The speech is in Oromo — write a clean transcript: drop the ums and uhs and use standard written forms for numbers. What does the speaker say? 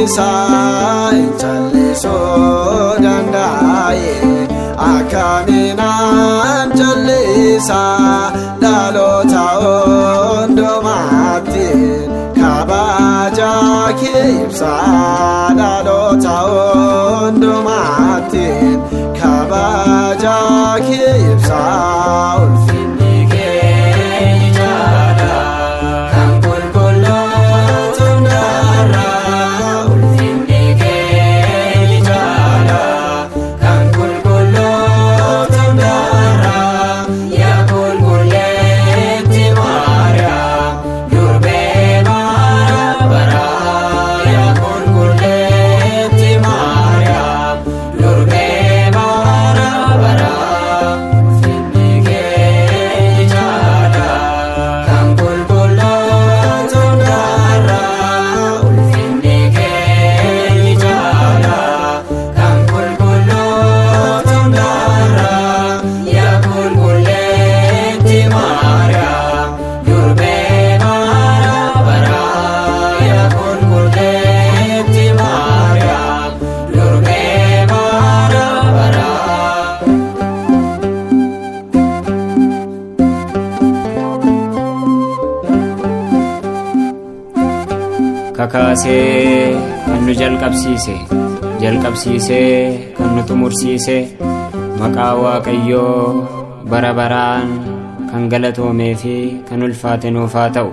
isaa hin callisuu danda'e akkamiinaan callisa dhaloota hundumaatti kabaja kee ibsa dhaloota hundumaatti kabaja kee ibsa ulfinni kee ijaadha kan qulqulluutu hundarra ulfinni kee ijaadha kan qulqulluutu hundarra yaa qulqulleetti Maariyaam durbee bara bara yaa qulqulleetti Maariyaam durbee bara bara ulfinni kee ijaadha kan qulqulluutu hundarra ulfinni kee ijaadha kan qulqulluutu hundarra yaa qulqulleetti Maariyaam durbee bara bara yaa qulqulleetti Maariyaam durbee bara bara. Kakaasee kan nu jalqabsiisee kan nu xumursiise maqaa Waaqayyoo bara baraan kan galatoomee fi kan ulfaate nuuf haa ta'u.